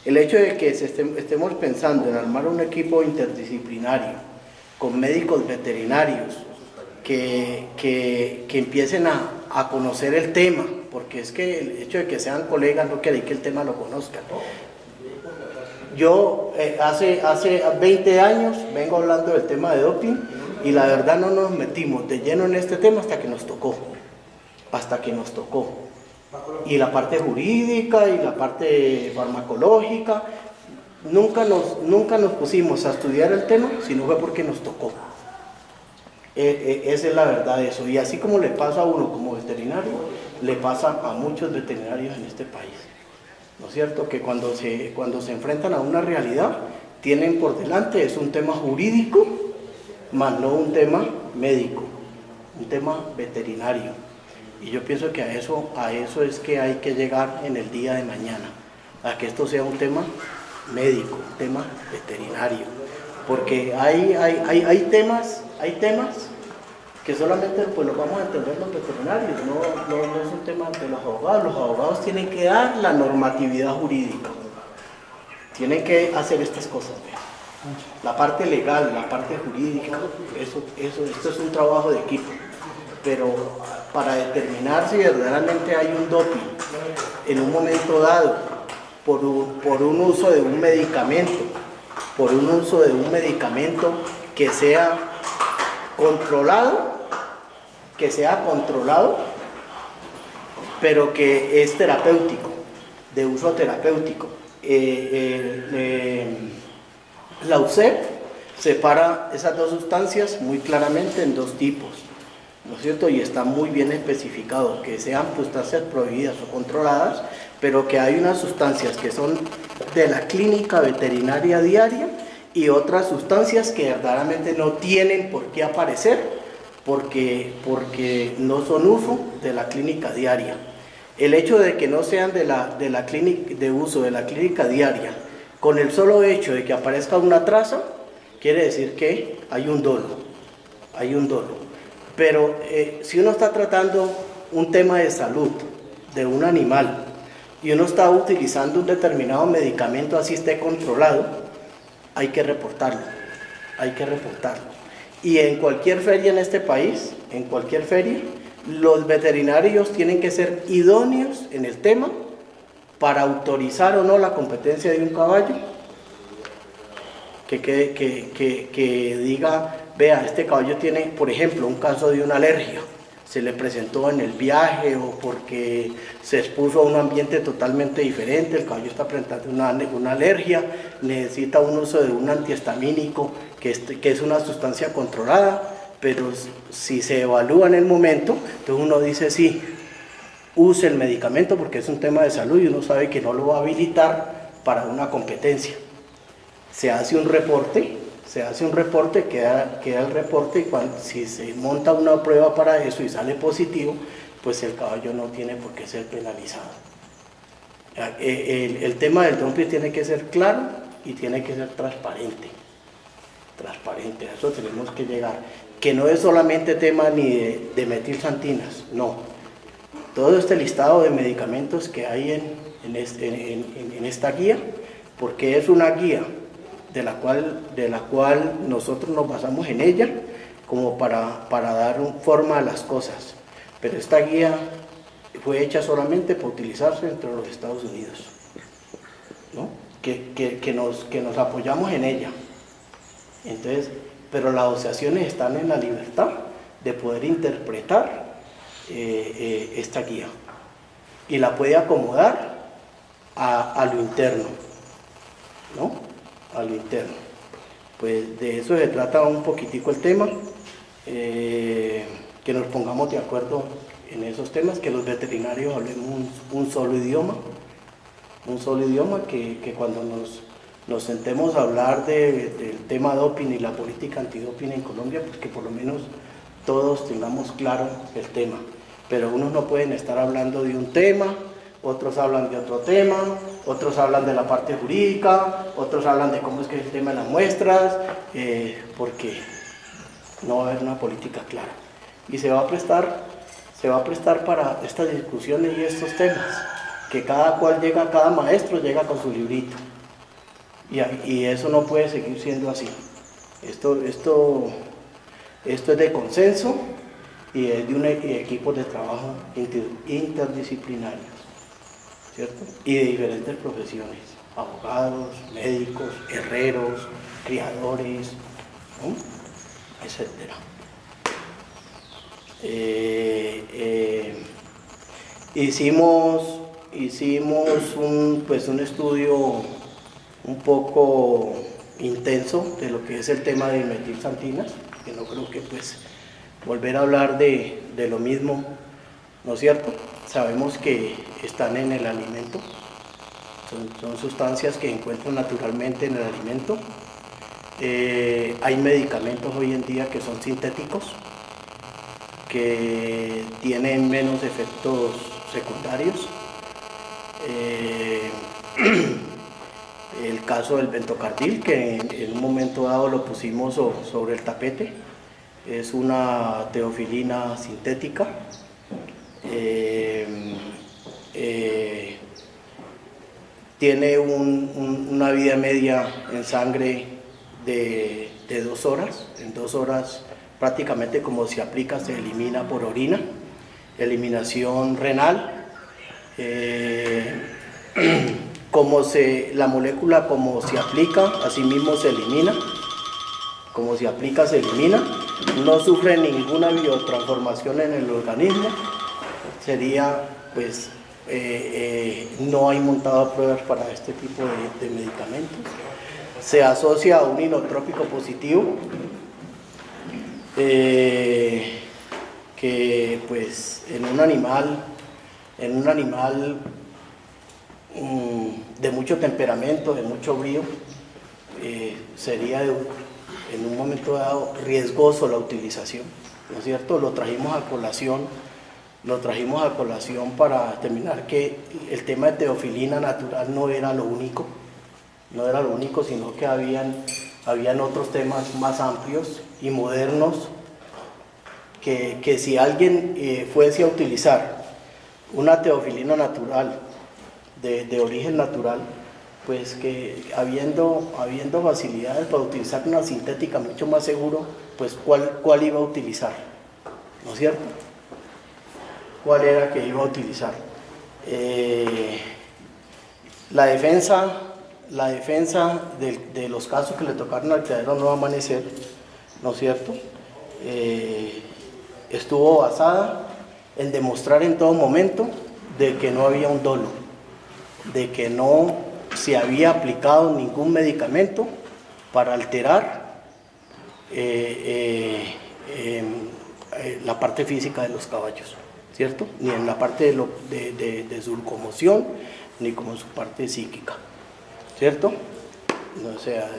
El hecho de que estemos pensando en armar un equipo interdisciplinario con médicos veterinarios que empiecen a conocer el tema, porque es que el hecho de que sean colegas no quiere decir que el tema lo conozcan. Yo hace 20 años vengo hablando del tema de doping y la verdad no nos metimos de lleno en este tema hasta que nos tocó. Y la parte jurídica y la parte farmacológica, nunca nos pusimos a estudiar el tema, sino fue porque nos tocó. Esa es la verdad de eso. Y así como le pasa a uno como veterinario, le pasa a muchos veterinarios en este país. ¿No es cierto? Que cuando se enfrentan a una realidad, tienen por delante, es un tema jurídico, más no un tema médico, un tema veterinario. Y yo pienso que a eso es que hay que llegar en el día de mañana, a que esto sea un tema médico, un tema veterinario. Porque hay temas que solamente pues los vamos a entender los veterinarios, no es un tema de los abogados. Los abogados tienen que dar la normatividad jurídica, tienen que hacer estas cosas, la parte legal, la parte jurídica, esto es un trabajo de equipo. Pero para determinar si verdaderamente hay un doping en un momento dado por un uso de un medicamento, que sea controlado, pero que es terapéutico, de uso terapéutico. La UCEP separa esas dos sustancias muy claramente en dos tipos, ¿no es cierto? Y está muy bien especificado que sean sustancias prohibidas o controladas, pero que hay unas sustancias que son de la clínica veterinaria diaria y otras sustancias que verdaderamente no tienen por qué aparecer porque no son uso de la clínica diaria. El hecho de que no sean de uso de la clínica diaria, con el solo hecho de que aparezca una traza, quiere decir que hay un dolo. Pero si uno está tratando un tema de salud de un animal y uno está utilizando un determinado medicamento, así esté controlado, hay que reportarlo. Y en cualquier feria en este país, los veterinarios tienen que ser idóneos en el tema para autorizar o no la competencia de un caballo, que diga, vea, este caballo tiene, por ejemplo, un caso de una alergia, se le presentó en el viaje o porque se expuso a un ambiente totalmente diferente, el caballo está presentando una alergia, necesita un uso de un antihistamínico, que es una sustancia controlada, pero si se evalúa en el momento, entonces uno dice sí, use el medicamento porque es un tema de salud y uno sabe que no lo va a habilitar para una competencia. Se hace un reporte, queda el reporte y si se monta una prueba para eso y sale positivo, pues el caballo no tiene por qué ser penalizado. El tema del doping tiene que ser claro y tiene que ser transparente, a eso tenemos que llegar, que no es solamente tema ni de metilsantinas, no. Todo este listado de medicamentos que hay en esta guía, porque es una guía de la cual nosotros nos basamos en ella como para dar forma a las cosas, pero esta guía fue hecha solamente para utilizarse dentro de los Estados Unidos, ¿no? que nos apoyamos en ella. Entonces, pero las asociaciones están en la libertad de poder interpretar esta guía y la puede acomodar a lo interno, ¿no? A lo interno. Pues de eso se trata un poquitico el tema, que nos pongamos de acuerdo en esos temas, que los veterinarios hablemos un solo idioma, que cuando nos sentemos a hablar del tema doping y la política antidoping en Colombia, pues que por lo menos todos tengamos claro el tema. Pero unos no pueden estar hablando de un tema, otros hablan de otro tema, otros hablan de la parte jurídica, otros hablan de cómo es que es el tema de las muestras, porque no va a haber una política clara. Y se va a prestar para estas discusiones y estos temas. que cada cual llega, cada maestro llega con su librito. Y eso no puede seguir siendo así. Esto es de consenso y es de un equipo de trabajo interdisciplinarios, ¿cierto? Y de diferentes profesiones, abogados, médicos, herreros, criadores, ¿no? Etcétera. Hicimos un estudio un poco intenso de lo que es el tema de metilxantinas, que no creo que volver a hablar de lo mismo, ¿no es cierto? Sabemos que están en el alimento, son sustancias que encuentran naturalmente en el alimento. Hay medicamentos hoy en día que son sintéticos, que tienen menos efectos secundarios. El caso del bentocardil, que en un momento dado lo pusimos sobre el tapete, es una teofilina sintética. Tiene una vida media en sangre de 2 horas. En 2 horas prácticamente, como se aplica, se elimina por orina, eliminación renal. La molécula como se aplica, así mismo se elimina, como se aplica se elimina, no sufre ninguna biotransformación en el organismo. Sería no hay montado pruebas para este tipo de medicamentos. Se asocia a un inotrópico positivo, que en un animal de mucho temperamento, de mucho brío, sería en un momento dado riesgoso la utilización, ¿no es cierto? Lo trajimos a colación para determinar que el tema de teofilina natural no era lo único, sino que habían otros temas más amplios y modernos, que si alguien fuese a utilizar una teofilina natural, de origen natural, pues que habiendo facilidades para utilizar una sintética mucho más seguro, pues ¿cuál iba a utilizar? ¿No es cierto? ¿Cuál era que iba a utilizar? La defensa de los casos que le tocaron al criadero Nuevo Amanecer, ¿no es cierto? Estuvo basada en demostrar en todo momento de que no había un dolo, de que no se había aplicado ningún medicamento para alterar la parte física de los caballos, ¿cierto? Ni en la parte de su locomoción, ni como en su parte psíquica, ¿cierto? O sea,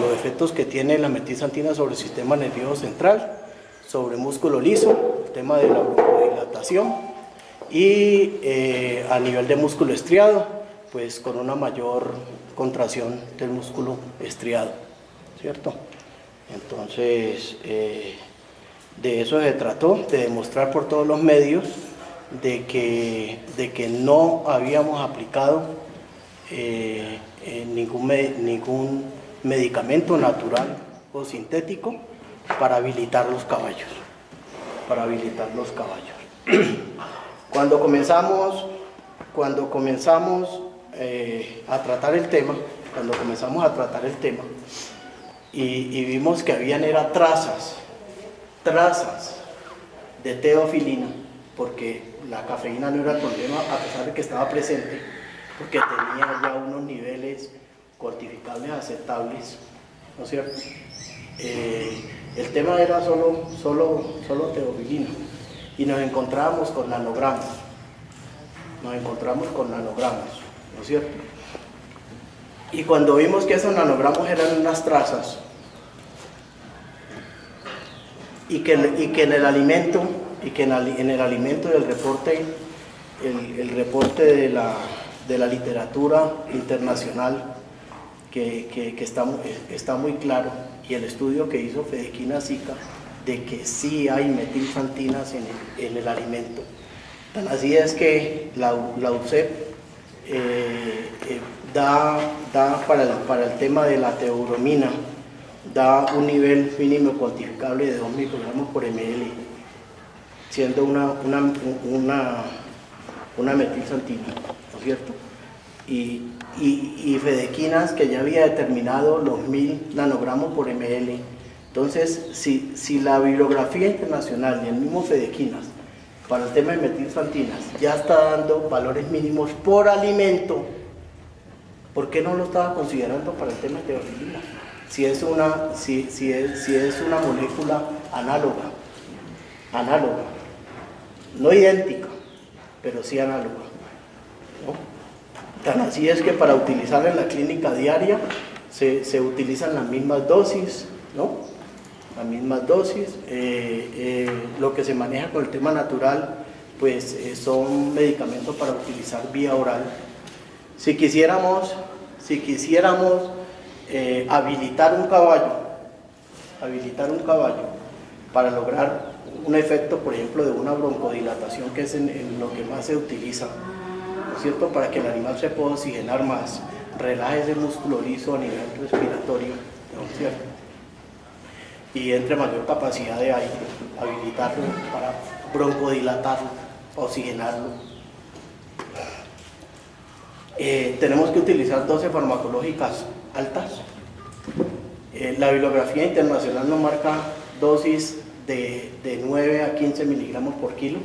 los efectos que tiene la metilxantina sobre el sistema nervioso central, sobre el músculo liso, el tema de la broncolilatación, y a nivel de músculo estriado, pues con una mayor contracción del músculo estriado, ¿cierto? Entonces, de eso se trató, de demostrar por todos los medios de que no habíamos aplicado ningún medicamento natural o sintético para habilitar los caballos. Cuando comenzamos a tratar el tema, y vimos que habían trazas de teofilina, porque la cafeína no era el problema a pesar de que estaba presente, porque tenía ya unos niveles cuantificables aceptables, ¿no es cierto? El tema era solo teofilina, y nos encontrábamos con nanogramos, ¿no es cierto? Y cuando vimos que esos nanogramos eran unas trazas, y que en el alimento del reporte, el reporte de la literatura internacional, que está muy claro, y el estudio que hizo Fedequina Sica, de que sí hay metilxantinas en el alimento. Tan así es que la UCEP para el tema de la teobromina, da un nivel mínimo cuantificable de 2 microgramos por ml, siendo una metilsantina, ¿no es cierto? Y Fedequinas, que ya había determinado los 1000 nanogramos por ml. Entonces, si la bibliografía internacional y el mismo Fedequinas para el tema de metilsantinas ya está dando valores mínimos por alimento, ¿por qué no lo estaba considerando para el tema de teofilina? Si es una molécula análoga, no idéntica, pero sí análoga, ¿no? Tan así es que para utilizarla en la clínica diaria se utilizan las mismas dosis, ¿no? Las mismas dosis. Lo que se maneja con el tema natural, pues son medicamentos para utilizar vía oral. Si quisiéramos habilitar un caballo para lograr un efecto, por ejemplo, de una broncodilatación, que es en lo que más se utiliza, ¿no es cierto?, para que el animal se pueda oxigenar más, relaje ese músculo liso a nivel respiratorio, ¿no es cierto?, y entre mayor capacidad de aire, habilitarlo para broncodilatarlo, oxigenarlo. Tenemos que utilizar dosis farmacológicas altas. La bibliografía internacional nos marca dosis de 9 a 15 miligramos por kilo.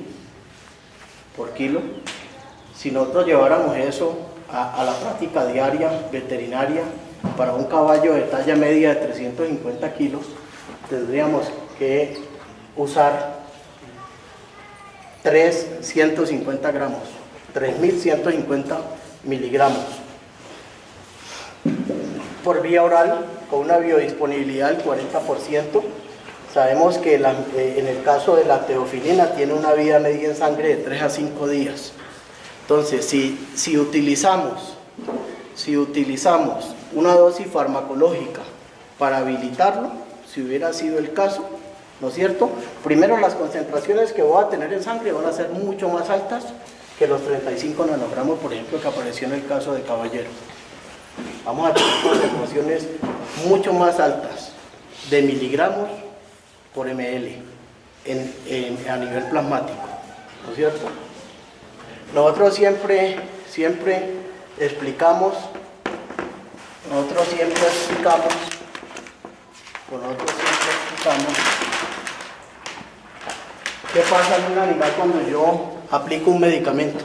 Si nosotros lleváramos eso a la práctica diaria veterinaria, para un caballo de talla media de 350 kilos, tendríamos que usar 3.150 gramos, 3.150 miligramos por vía oral, con una biodisponibilidad del 40%. Sabemos que en el caso de la teofilina tiene una vida media en sangre de 3 a 5 días. Entonces, si utilizamos una dosis farmacológica para habilitarlo, si hubiera sido el caso, ¿no es cierto?, primero las concentraciones que voy a tener en sangre van a ser mucho más altas que los 35 nanogramos, por ejemplo, que apareció en el caso de Caballero. Vamos a tener concentraciones mucho más altas de miligramos por ml a nivel plasmático, ¿no es cierto? Nosotros siempre explicamos qué pasa en un animal cuando yo aplico un medicamento.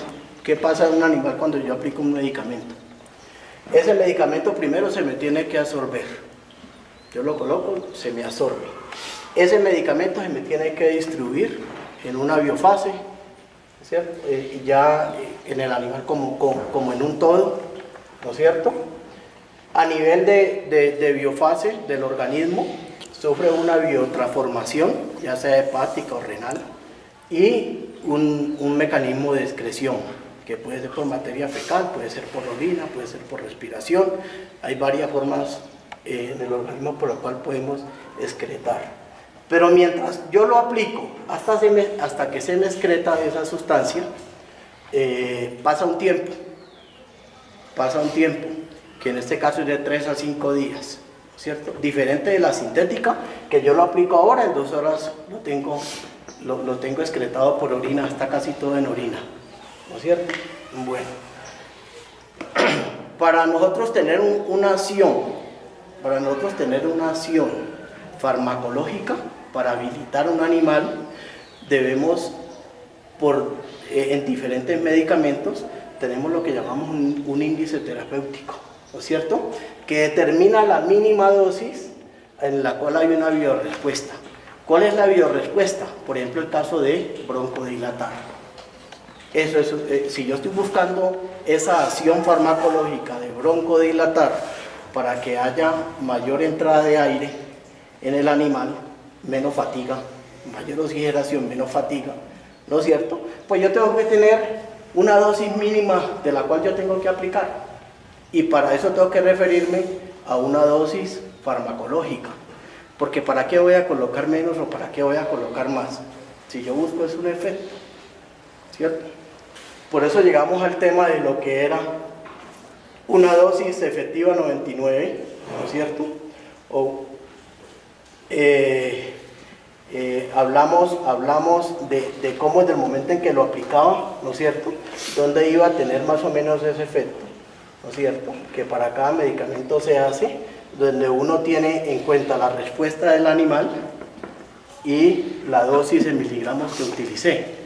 Ese medicamento primero se me tiene que absorber. Yo lo coloco, se me absorbe. Ese medicamento se me tiene que distribuir en una biofase, ¿cierto? Ya en el animal como en un todo, ¿no es cierto? A nivel de biofase del organismo, sufre una biotransformación, ya sea hepática o renal, y un mecanismo de excreción, que puede ser por materia fecal, puede ser por orina, puede ser por respiración. Hay varias formas en el organismo por las cuales podemos excretar. Pero mientras yo lo aplico, hasta que se me excreta esa sustancia, pasa un tiempo, que en este caso es de 3 a 5 días, ¿cierto? Diferente de la sintética, que yo lo aplico ahora, en 2 horas lo tengo excretado por orina, está casi todo en orina, ¿no es cierto? Bueno, para nosotros tener una acción farmacológica, para habilitar un animal, debemos, en diferentes medicamentos, tenemos lo que llamamos un índice terapéutico, ¿no es cierto?, que determina la mínima dosis en la cual hay una biorrespuesta. ¿Cuál es la biorrespuesta? Por ejemplo, el caso de broncodilatar. Eso es, si yo estoy buscando esa acción farmacológica de broncodilatar para que haya mayor entrada de aire en el animal, menos fatiga, mayor oxigenación, menos fatiga, ¿no es cierto?, pues yo tengo que tener una dosis mínima de la cual yo tengo que aplicar, y para eso tengo que referirme a una dosis farmacológica, porque ¿para qué voy a colocar menos o para qué voy a colocar más? Si yo busco es un efecto, ¿cierto? Por eso llegamos al tema de lo que era una dosis efectiva 99, ¿no es cierto? O, hablamos de cómo desde el momento en que lo aplicaba, ¿no es cierto?, dónde iba a tener más o menos ese efecto, ¿no es cierto?, que para cada medicamento se hace, donde uno tiene en cuenta la respuesta del animal y la dosis en miligramos que utilicé.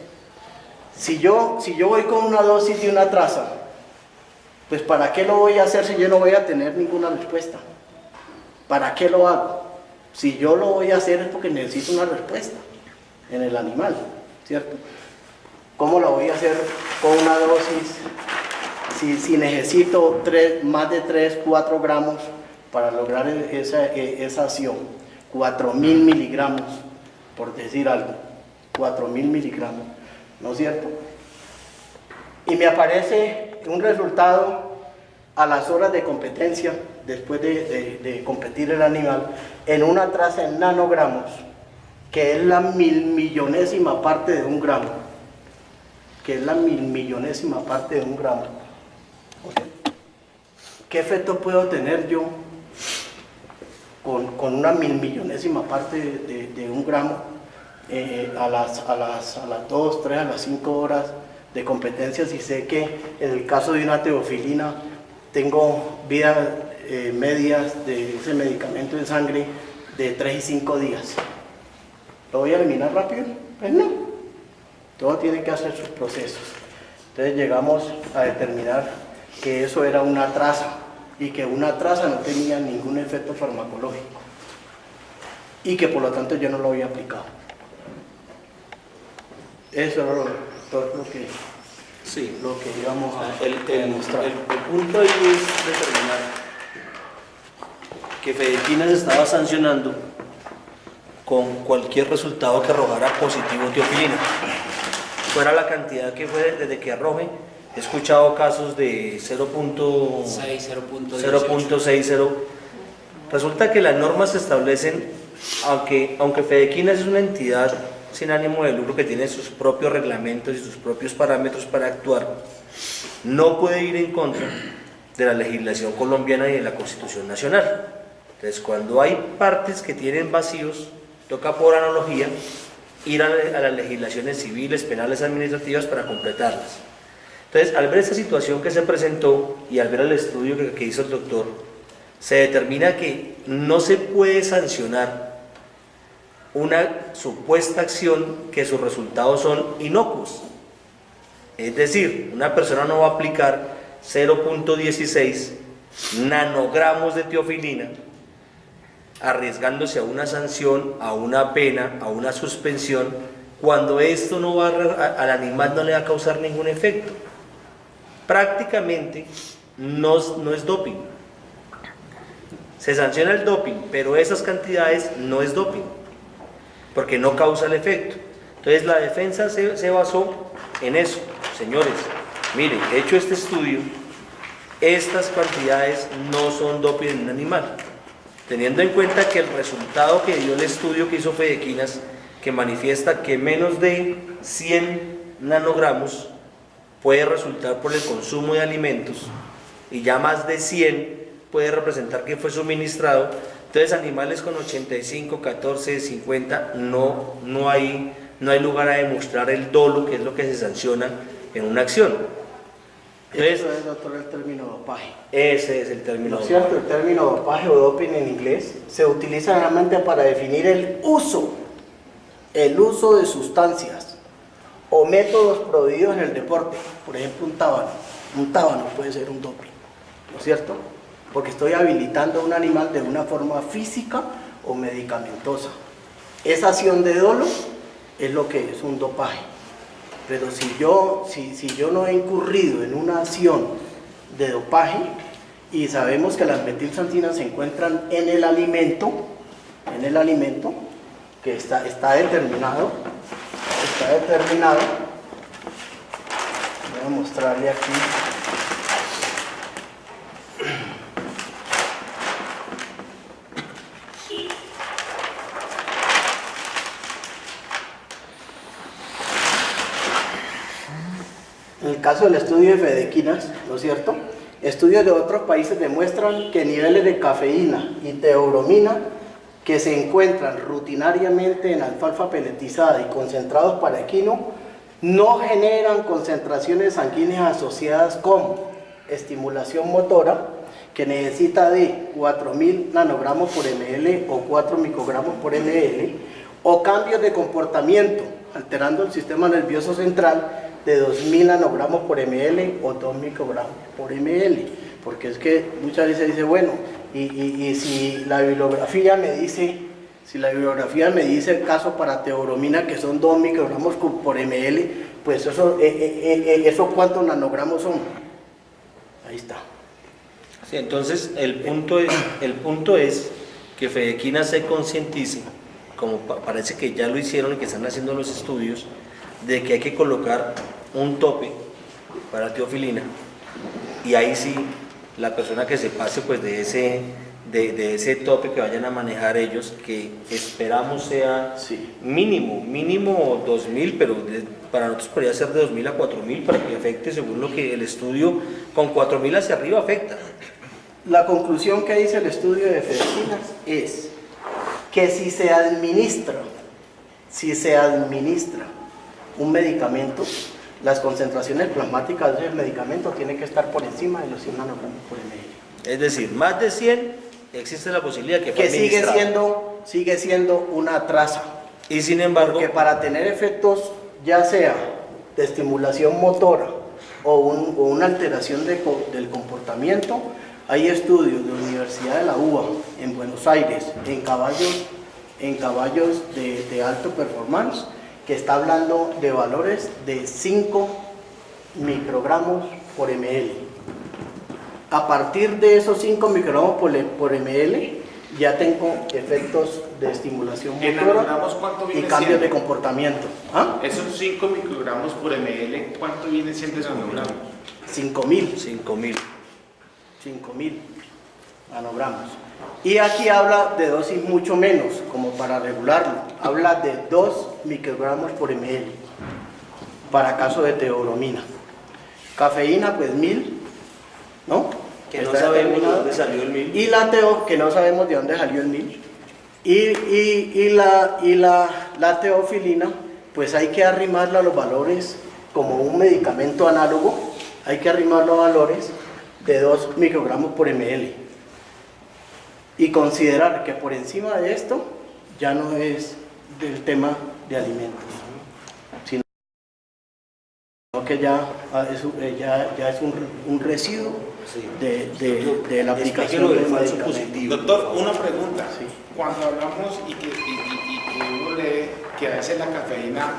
Si yo voy con una dosis de una traza, pues ¿para qué lo voy a hacer si yo no voy a tener ninguna respuesta? ¿Para qué lo hago? Si yo lo voy a hacer es porque necesito una respuesta en el animal, ¿cierto? ¿Cómo lo voy a hacer con una dosis si necesito más de 3, 4 gramos para lograr esa acción? 4.000 miligramos, por decir algo, 4.000 miligramos, ¿no es cierto? Y me aparece un resultado a las horas de competencia, después de competir el animal, en una traza en nanogramos, que es la 1.000.000.000ésima parte de un gramo, que es la 1.000.000.000ésima parte de un gramo. ¿Qué efecto puedo tener yo con una 1.000.000.000ésima parte de un gramo a las 2, 3, a las 5 horas de competencia, si sé que en el caso de una teofilina tengo vidas medias de ese medicamento en sangre de 3 y 5 días? ¿Lo voy a eliminar rápido? Pues no. Todo tiene que hacer sus procesos. Entonces llegamos a determinar que eso era una traza y que una traza no tenía ningún efecto farmacológico y que por lo tanto yo no lo había aplicado. Eso era todo lo que íbamos a demostrar. El punto ahí es determinar que Fedequinas estaba sancionando con cualquier resultado que arrojara positivo teofilina, fuera la cantidad que fue desde que arroje. He escuchado casos de 0.60. Resulta que las normas establecen, aunque Fedequinas es una entidad sin ánimo de lucro que tiene sus propios reglamentos y sus propios parámetros para actuar, no puede ir en contra de la legislación colombiana y de la Constitución Nacional. Entonces, cuando hay partes que tienen vacíos, toca por analogía ir a las legislaciones civiles, penales, administrativas para completarlas. Entonces, al ver esta situación que se presentó y al ver el estudio que hizo el doctor, se determina que no se puede sancionar una supuesta acción que sus resultados son inocuos. Es decir, una persona no va a aplicar 0.16 nanogramos de teofilina arriesgándose a una sanción, a una pena, a una suspensión, cuando esto no va al animal no le va a causar ningún efecto. Prácticamente no es doping. Se sanciona el doping, pero esas cantidades no es doping, porque no causa el efecto. Entonces la defensa se basó en eso. Señores, miren, he hecho este estudio, estas cantidades no son doping en un animal, teniendo en cuenta que el resultado que dio el estudio que hizo Fedequinas, que manifiesta que menos de 100 nanogramos puede resultar por el consumo de alimentos y ya más de 100 puede representar que fue suministrado. Entonces animales con 85, 14, 50 no hay lugar a demostrar el dolo, que es lo que se sanciona en una acción. Entonces, eso es, doctor, el término dopaje. Ese es el término. ¿No es cierto? El término dopaje o doping en inglés se utiliza realmente para definir el uso de sustancias o métodos prohibidos en el deporte. Por ejemplo, un tábano puede ser un doping, ¿no es cierto? Porque estoy habilitando a un animal de una forma física o medicamentosa. Esa acción de dolo es lo que es un dopaje. Pero si yo no he incurrido en una acción de dopaje y sabemos que las metilsantinas se encuentran en el alimento que está determinado, voy a mostrarle aquí. En el caso del estudio de Fedequinas, ¿no es cierto? Estudios de otros países demuestran que niveles de cafeína y teobromina que se encuentran rutinariamente en alfalfa peletizada y concentrados para equino no generan concentraciones sanguíneas asociadas con estimulación motora, que necesita de 4.000 nanogramos por ml o 4 microgramos por ml, o cambios de comportamiento, alterando el sistema nervioso central de 2.000 nanogramos por ml o 2 microgramos por ml. Porque es que muchas veces dice, bueno, y si la bibliografía me dice, el caso para teobromina que son 2 microgramos por ml, pues eso ¿cuántos nanogramos son? Ahí está. Sí, entonces el punto es que Fedequina se concientice, como parece que ya lo hicieron y que están haciendo los estudios, de que hay que colocar un tope para teofilina, y ahí sí la persona que se pase pues de ese tope que vayan a manejar ellos, que esperamos sea mínimo 2.000, pero para nosotros podría ser de 2.000 a 4.000 para que afecte según lo que el estudio, con 4.000 hacia arriba afecta. La conclusión que dice el estudio de Fedequina es que si se administra un medicamento, las concentraciones plasmáticas del medicamento tienen que estar por encima de los 100 nanogramos por ml. Es decir, más de 100 existe la posibilidad que sigue siendo una traza. Y sin embargo, porque para tener efectos ya sea de estimulación motora o una alteración del comportamiento, hay estudios de la Universidad de la UBA en Buenos Aires en caballos de alto performance, que está hablando de valores de 5 microgramos por ml. A partir de esos 5 microgramos por ml ya tengo efectos de estimulación motora y cambios de comportamiento. ¿Ah? Esos 5 microgramos por ml, ¿cuánto viene siendo ese nanogramos? 5.000 nanogramos. Y aquí habla de dosis mucho menos, como para regularlo. Habla de 2 microgramos por ml para caso de teobromina. Cafeína, pues 1.000, ¿no? Que no sabemos de dónde salió el 1.000. Y la que no sabemos de dónde salió el 1.000. Y la teofilina, pues hay que arrimarla a los valores como un medicamento análogo, hay que arrimarlo a valores de 2 microgramos por ml. Y considerar que por encima de esto ya no es del tema de alimentos, sino que ya es un residuo de la aplicación del medicamento. Doctor, una pregunta. Sí. Cuando hablamos y que uno lee que a veces la cafeína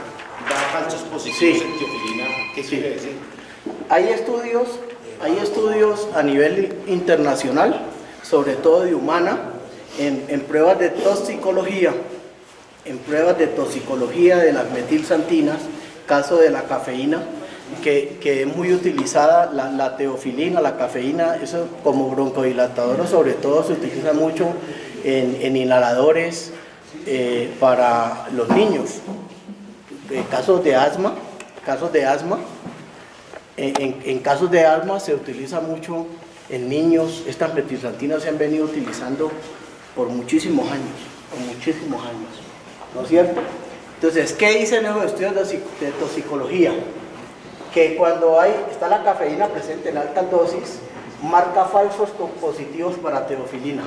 da falsos positivos en teofilina, ¿qué quiere decir? Hay estudios a nivel internacional, sobre todo de humana, en pruebas de toxicología, de las metilsantinas, caso de la cafeína, que es muy utilizada, la teofilina, la cafeína, eso como broncodilatador, sobre todo se utiliza mucho en inhaladores para los niños, casos de asma, en casos de asma se utiliza mucho en niños. Estas metilsantinas se han venido utilizando por muchísimos años, ¿no es cierto? Entonces, ¿qué dicen esos estudios de toxicología? Que cuando está la cafeína presente en altas dosis, marca falsos positivos para teofilina,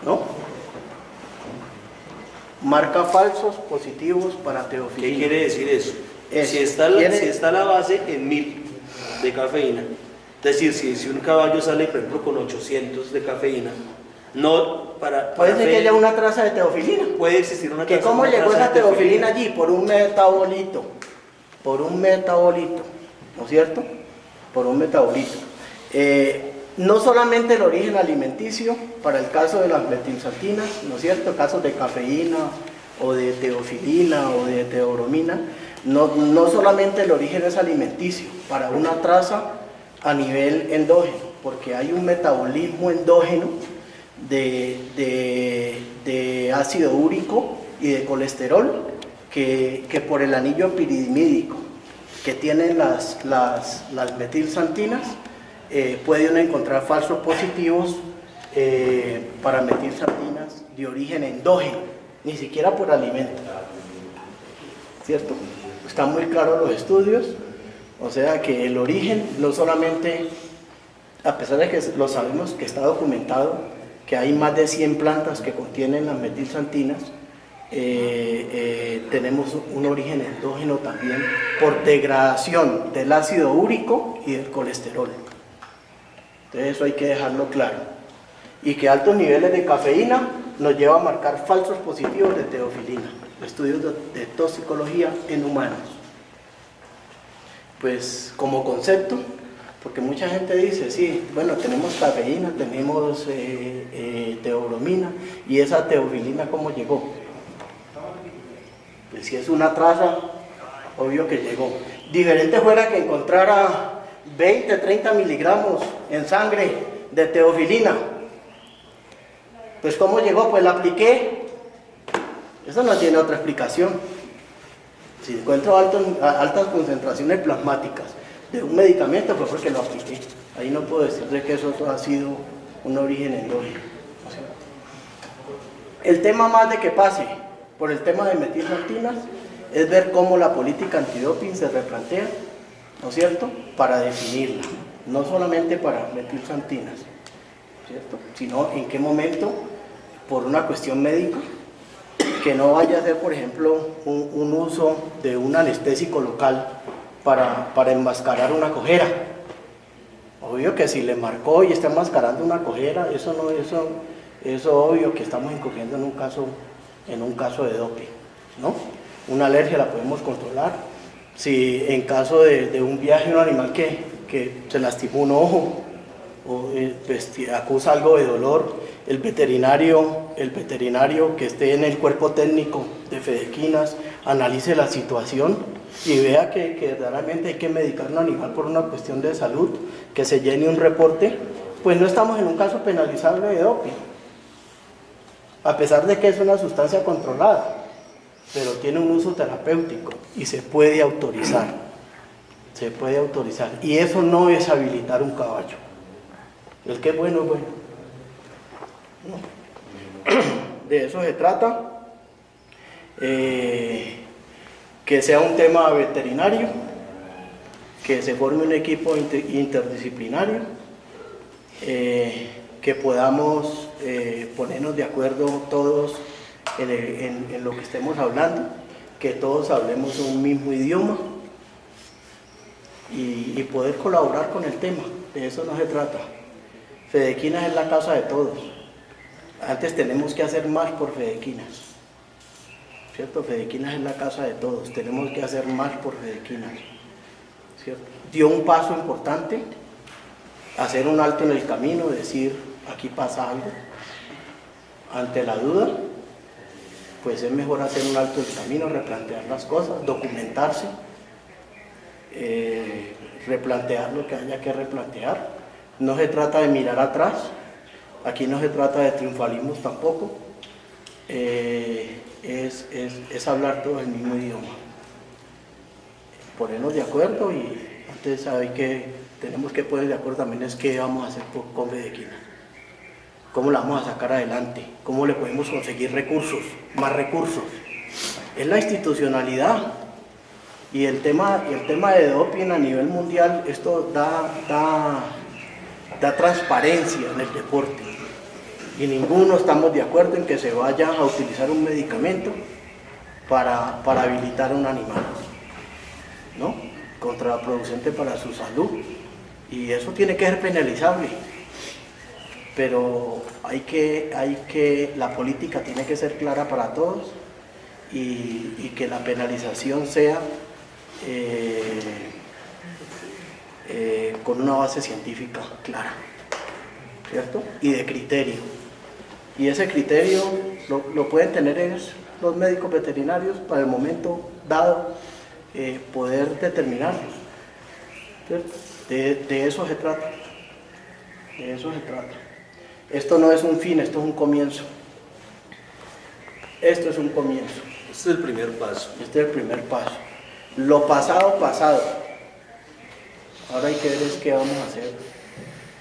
¿no? Marca falsos positivos para teofilina. ¿Qué quiere decir eso? Si está la base en 1.000 de cafeína, es decir, si un caballo sale, por ejemplo, con 800 de cafeína, puede ser que haya una traza de teofilina. Puede existir una traza. ¿Cómo llegó esa teofilina allí? Por un metabolito, ¿no es cierto? Por un metabolito. No solamente el origen alimenticio, para el caso de las metilsantinas, ¿no es cierto? Casos de cafeína o de teofilina o de teobromina, no solamente el origen es alimenticio, para una traza a nivel endógeno, porque hay un metabolismo endógeno de ácido úrico y de colesterol que por el anillo piridimídico que tienen las metilsantinas puede uno encontrar falsos positivos para metilsantinas de origen endógeno, ni siquiera por alimento, ¿cierto? Están muy claros los estudios, o sea que el origen no solamente, a pesar de que lo sabemos que está documentado, que hay más de 100 plantas que contienen las metilsantinas, tenemos un origen endógeno también por degradación del ácido úrico y del colesterol. Entonces eso hay que dejarlo claro. Y que altos niveles de cafeína nos lleva a marcar falsos positivos de teofilina, estudios de toxicología en humanos. Pues como concepto, porque mucha gente dice, sí, bueno, tenemos cafeína, tenemos teobromina, y esa teofilina, ¿cómo llegó? Pues si es una traza, obvio que llegó. Diferente fuera que encontrara 20, 30 miligramos en sangre de teofilina. Pues ¿cómo llegó? Pues la apliqué. Eso no tiene otra explicación. Si encuentro altas concentraciones plasmáticas de un medicamento, pues porque lo apliqué. Ahí no puedo decir de que eso ha sido un origen endógeno. El tema más de que pase por el tema de metilsantinas es ver cómo la política antidoping se replantea, ¿no es cierto?, para definirla, no solamente para metilsantinas, ¿cierto?, sino en qué momento, por una cuestión médica, que no vaya a ser, por ejemplo, un uso de un anestésico local para enmascarar una cojera. Obvio que si le marcó y está enmascarando una cojera, eso obvio que estamos incurriendo en un caso de doping, ¿no? Una alergia la podemos controlar. Si en caso de un viaje un animal que se lastimó un ojo o pues, acusa algo de dolor, el veterinario que esté en el cuerpo técnico de Fedequinas analice la situación y vea que verdaderamente hay que medicar a un animal por una cuestión de salud, que se llene un reporte, pues no estamos en un caso penalizable de doping, a pesar de que es una sustancia controlada, pero tiene un uso terapéutico y se puede autorizar, y eso no es habilitar un caballo. El que es bueno es bueno. No. De eso se trata, que sea un tema veterinario, que se forme un equipo interdisciplinario, que podamos ponernos de acuerdo todos en lo que estemos hablando, que todos hablemos un mismo idioma y poder colaborar con el tema. De eso no se trata. Fedequinas es la casa de todos. Antes tenemos que hacer más por Fedequinas, ¿cierto? Fedequinas es la casa de todos, tenemos que hacer más por Fedequinas, ¿cierto? Dio un paso importante, hacer un alto en el camino, decir, aquí pasa algo. Ante la duda, pues es mejor hacer un alto en el camino, replantear las cosas, documentarse, replantear lo que haya que replantear. No se trata de mirar atrás, aquí no se trata de triunfalismos tampoco, es hablar todo el mismo idioma. Ponernos de acuerdo, y antes hay que tenemos que poner de acuerdo también es qué vamos a hacer con Fedequina, cómo la vamos a sacar adelante, cómo le podemos conseguir recursos, más recursos. Es la institucionalidad y el tema de doping a nivel mundial. Esto da transparencia en el deporte, y ninguno estamos de acuerdo en que se vaya a utilizar un medicamento para habilitar a un animal, ¿no? Contraproducente para su salud, y eso tiene que ser penalizable, pero la política tiene que ser clara para todos, y que la penalización sea con una base científica clara, ¿cierto? Y de criterio. Y ese criterio lo pueden tener los médicos veterinarios para el momento dado, poder determinarlos, ¿cierto? De eso se trata. De eso se trata. Esto no es un fin, esto es un comienzo. Esto es un comienzo. Este es el primer paso. Este es el primer paso. Lo pasado, pasado. Ahora hay que ver es qué vamos a hacer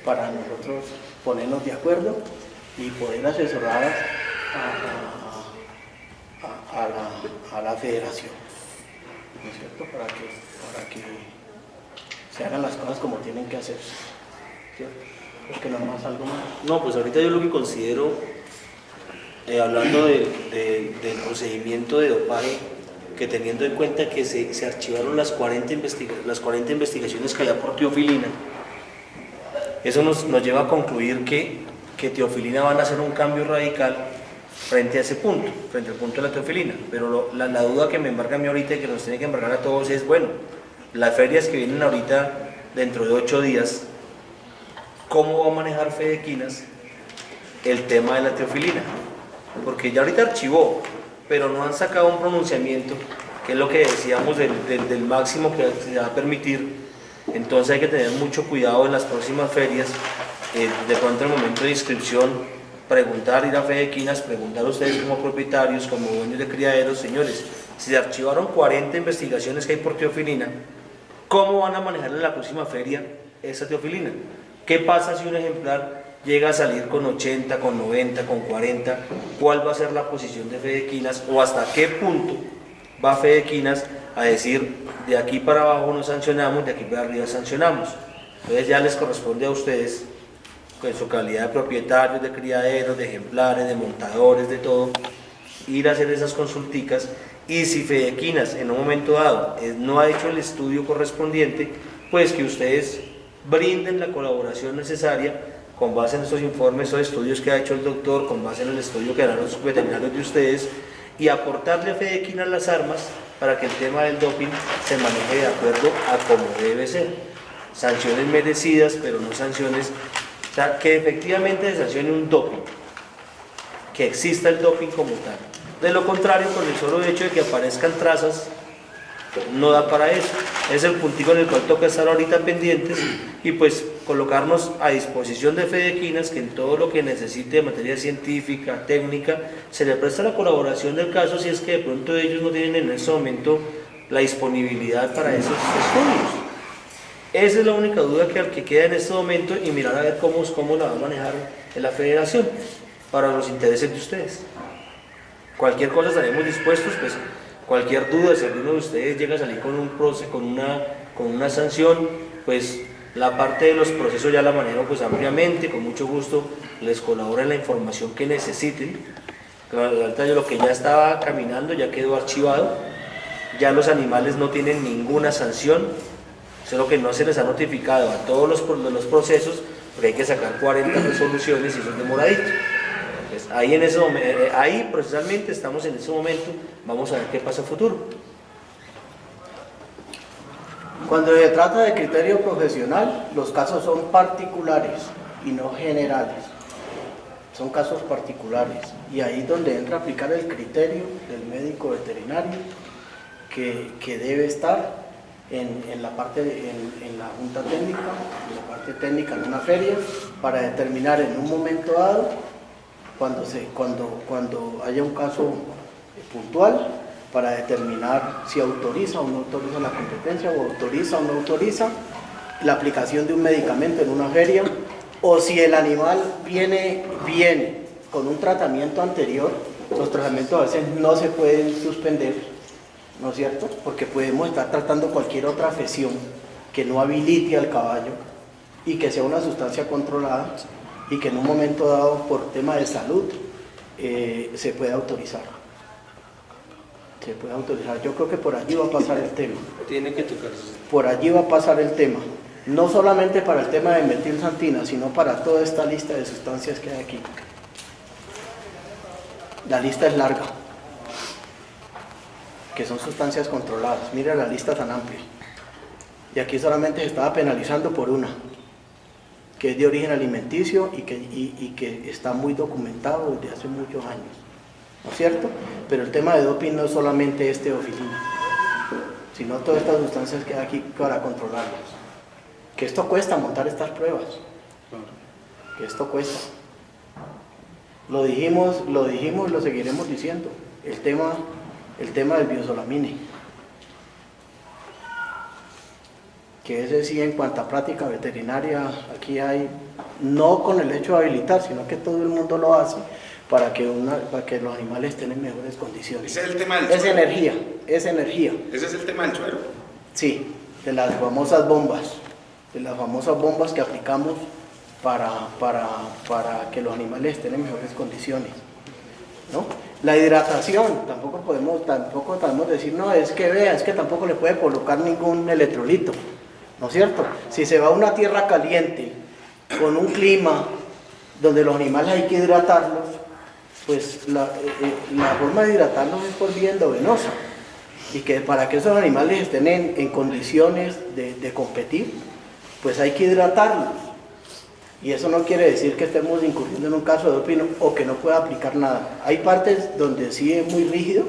para nosotros ponernos de acuerdo y poder asesorar a la federación, ¿no es cierto? Para que se hagan las cosas como tienen que hacerse, ¿cierto? Porque no más algo más. No, pues ahorita yo lo que considero, hablando del procedimiento de dopaje, que teniendo en cuenta que se archivaron las 40 investigaciones que había por teofilina, eso nos lleva a concluir que teofilina van a hacer un cambio radical frente a ese punto, frente al punto de la teofilina. Pero la duda que me embarga a mí ahorita y que nos tiene que embargar a todos es, bueno, las ferias que vienen ahorita dentro de 8 días, ¿cómo va a manejar Fedequinas el tema de la teofilina? Porque ya ahorita archivó, pero no han sacado un pronunciamiento, que es lo que decíamos del máximo que se va a permitir. Entonces hay que tener mucho cuidado en las próximas ferias, de pronto en el momento de inscripción, preguntar, ir a Fedequinas, preguntar a ustedes como propietarios, como dueños de criaderos, señores, si se archivaron 40 investigaciones que hay por teofilina, ¿cómo van a manejar en la próxima feria esa teofilina? ¿Qué pasa si un ejemplar llega a salir con 80, con 90, con 40? ¿Cuál va a ser la posición de Fedequinas o hasta qué punto va Fedequinas a decir de aquí para abajo no sancionamos, de aquí para arriba sancionamos? Entonces ya les corresponde a ustedes, en su calidad de propietarios de criaderos, de ejemplares, de montadores, de todo, ir a hacer esas consulticas, y si Fedequinas en un momento dado no ha hecho el estudio correspondiente, pues que ustedes brinden la colaboración necesaria con base en estos informes, esos estudios que ha hecho el doctor, con base en el estudio que harán los veterinarios de ustedes, y aportarle a Fedequinas las armas para que el tema del doping se maneje de acuerdo a como debe ser. Sanciones merecidas, pero no sanciones, o sea, que efectivamente se sancione un doping, que exista el doping como tal. De lo contrario, con el solo hecho de que aparezcan trazas, no da para eso. Es el puntico en el cual toca estar ahorita pendientes y pues colocarnos a disposición de Fedequinas, que en todo lo que necesite de materia científica, técnica, se le presta la colaboración del caso, si es que de pronto ellos no tienen en ese momento la disponibilidad para esos estudios. Esa es la única duda que queda en este momento, y mirar a ver cómo la va a manejar en la federación para los intereses de ustedes. Cualquier cosa estaremos dispuestos, pues cualquier duda, si alguno de ustedes llega a salir con un proceso, con una sanción, pues la parte de los procesos ya la manejo pues ampliamente, con mucho gusto les colaboro en la información que necesiten. Ahorita lo que ya estaba caminando ya quedó archivado, ya los animales no tienen ninguna sanción, solo que no se les ha notificado a todos los procesos, porque hay que sacar 40 resoluciones y eso es demoradito. Pues ahí procesalmente estamos en ese momento, vamos a ver qué pasa a futuro. Cuando se trata de criterio profesional, los casos son particulares y no generales. Son casos particulares, y ahí es donde entra a aplicar el criterio del médico veterinario que debe estar en la junta técnica, en la parte técnica en una feria, para determinar en un momento dado, cuando haya un caso puntual, para determinar si autoriza o no autoriza la competencia, o autoriza o no autoriza la aplicación de un medicamento en una feria, o si el animal viene con un tratamiento anterior. Los tratamientos a veces no se pueden suspender, ¿no es cierto? Porque podemos estar tratando cualquier otra afección que no habilite al caballo y que sea una sustancia controlada y que en un momento dado, por tema de salud, se puede autorizar. Se puede autorizar. Yo creo que por allí va a pasar el tema. Tiene que tocarse. Por allí va a pasar el tema. No solamente para el tema de metilsantina, sino para toda esta lista de sustancias que hay aquí. La lista es larga, que son sustancias controladas. Mira la lista tan amplia. Y aquí solamente se estaba penalizando por una, que es de origen alimenticio y que está muy documentado desde hace muchos años, ¿no es cierto? Pero el tema de doping no es solamente teofilina, sino todas estas sustancias que hay aquí para controlarlas. Que esto cuesta montar estas pruebas, que esto cuesta. Lo dijimos y lo seguiremos diciendo. El tema del biosolamine, que ese sí en cuanto a práctica veterinaria, aquí hay, no con el hecho de habilitar, sino que todo el mundo lo hace para que los animales estén en mejores condiciones. Ese es el tema del Es suero. energía, es energía. Ese es el tema del suero. Sí, de las famosas bombas que aplicamos para que los animales estén en mejores condiciones, ¿no? La hidratación, tampoco podemos decir, no, es que tampoco le puede colocar ningún electrolito, ¿no es cierto? Si se va a una tierra caliente, con un clima donde los animales hay que hidratarlos, pues la forma de hidratarlos es por vía endovenosa, y que para que esos animales estén en condiciones de competir, pues hay que hidratarlos. Y eso no quiere decir que estemos incurriendo en un caso de doping o que no pueda aplicar nada. Hay partes donde sí es muy rígido,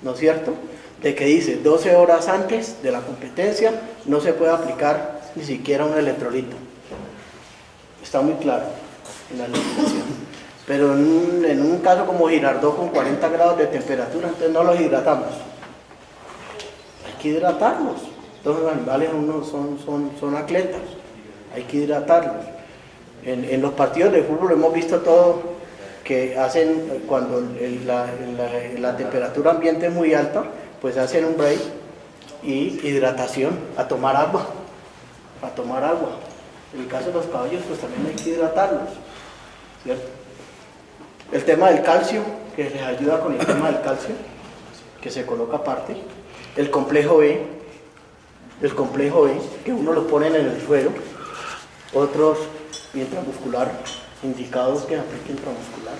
¿no es cierto?, de que dice 12 horas antes de la competencia no se puede aplicar ni siquiera un electrolito. Está muy claro en la legislación. Pero en un caso como Girardot con 40 grados de temperatura, entonces no los hidratamos. Hay que hidratarlos. Todos los animales son atletas, hay que hidratarlos. En los partidos de fútbol hemos visto todo que hacen cuando la temperatura ambiente es muy alta, pues hacen un break y hidratación, a tomar agua. En el caso de los caballos, pues también hay que hidratarlos, ¿cierto? El tema del calcio, que les ayuda con el tema del calcio, que se coloca aparte. El complejo B, que uno lo ponen en el suero, otros intramuscular, indicados que apliquen intramuscular,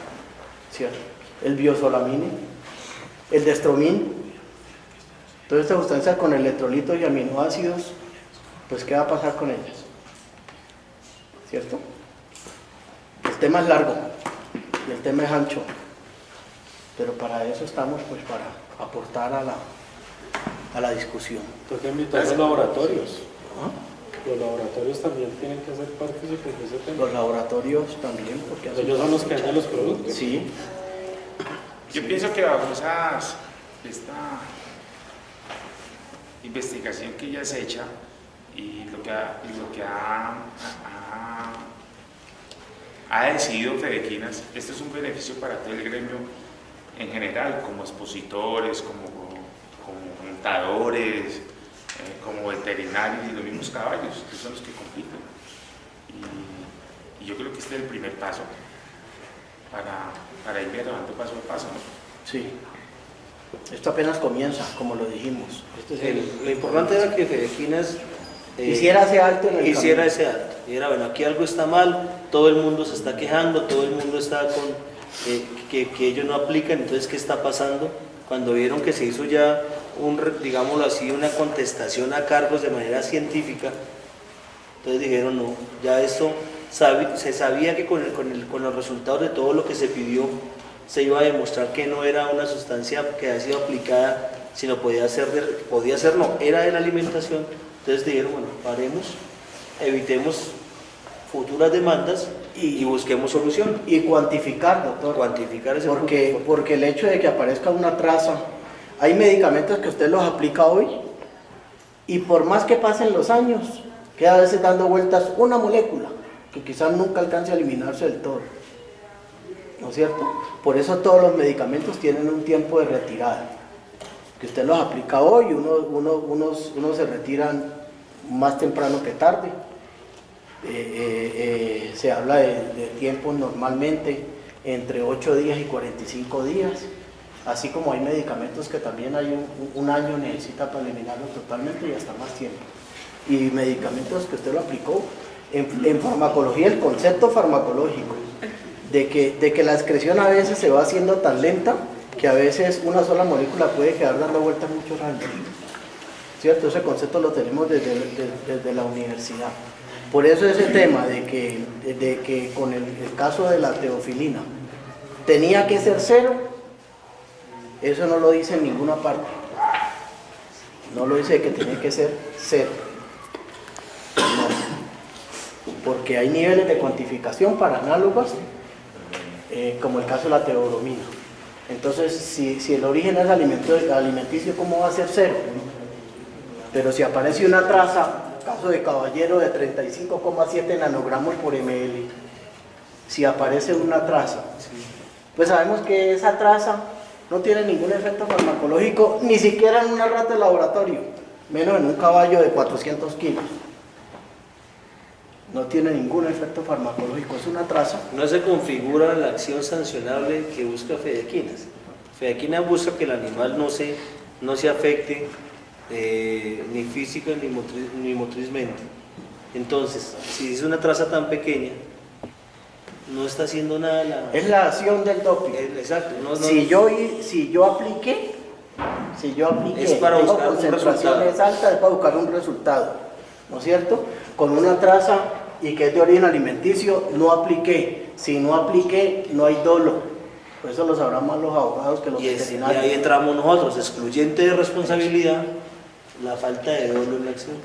¿cierto? El biosolamine, el destromín. Todas estas sustancias con electrolitos y aminoácidos, pues ¿qué va a pasar con ellas? ¿Cierto? El tema es largo y el tema es ancho, pero para eso estamos, pues para aportar a la discusión. Toca invitar a los laboratorios. ¿Ah? Los laboratorios también tienen que ser partícipes de ese tema. Los laboratorios también, porque Ellos son los que hacen los productos. Sí. Yo pienso que bajo esta investigación que ya se hecha y lo que ha decidido Fedequinas, esto es un beneficio para todo el gremio en general, como expositores, como montadores, como veterinarios y los mismos caballos, que son los que compiten. Y yo creo que este es el primer paso para ir mejorando paso a paso, ¿no? Sí. Esto apenas comienza, como lo dijimos. Lo importante era que Fedequinas hiciera ese alto en el hiciera camino. ese alto. Y era, bueno, aquí algo está mal, todo el mundo se está quejando, todo el mundo está con que ellos no aplican, entonces ¿qué está pasando? Cuando vieron que se hizo ya digámoslo así, una contestación a cargos de manera científica, entonces dijeron no, ya esto se sabía que con los resultados de todo lo que se pidió se iba a demostrar que no era una sustancia que había sido aplicada, sino era de la alimentación. Entonces dijeron, bueno, paremos, evitemos futuras demandas y busquemos solución. Y cuantificar, doctor. Cuantificar ese porque el hecho de que aparezca una traza, hay medicamentos que usted los aplica hoy y por más que pasen los años, queda a veces dando vueltas una molécula que quizás nunca alcance a eliminarse del todo, ¿no es cierto? Por eso todos los medicamentos tienen un tiempo de retirada, que usted los aplica hoy y unos se retiran más temprano que tarde. Se habla de tiempos normalmente entre 8 días y 45 días, así como hay medicamentos que también hay un año necesita para eliminarlos totalmente y hasta más tiempo. Y medicamentos que usted lo aplicó en farmacología, el concepto farmacológico de que la excreción a veces se va haciendo tan lenta que a veces una sola molécula puede quedar dando vueltas muchos años, ¿cierto? Ese concepto lo tenemos desde la universidad. Por eso ese tema de que con el caso de la teofilina tenía que ser 0, eso no lo dice en ninguna parte. No lo dice que tenía que ser 0. No. Porque hay niveles de cuantificación para análogas, como el caso de la teobromina. Entonces, si el origen es alimenticio, ¿cómo va a ser 0? Pero si aparece una traza caso de Caballero de 35,7 nanogramos por ml, si aparece una traza, pues sabemos que esa traza no tiene ningún efecto farmacológico, ni siquiera en una rata de laboratorio, menos en un caballo de 400 kilos. No tiene ningún efecto farmacológico, es una traza. No se configura la acción sancionable que busca Fedequinas. Fedequina busca que el animal no se afecte ni física ni motrizmente. Entonces, si es una traza tan pequeña, no está haciendo nada. Es la acción del doping. Exacto. Si yo apliqué, es para tengo buscar un concentraciones altas, es para buscar un resultado, ¿no es cierto? Con una traza y que es de origen alimenticio, no apliqué. Si no apliqué, no hay dolo. Por eso lo sabrán más los abogados que los Y veterinarios. ahí entramos nosotros, excluyente de responsabilidad, la falta de dolo en la acción.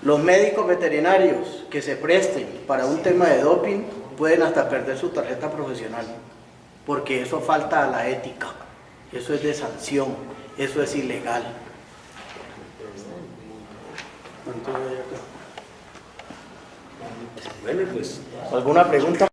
Los médicos veterinarios que se presten para un tema de doping pueden hasta perder su tarjeta profesional, porque eso falta a la ética, eso es de sanción, eso es ilegal. ¿Cuánto hay acá? Bueno, pues. ¿Alguna pregunta?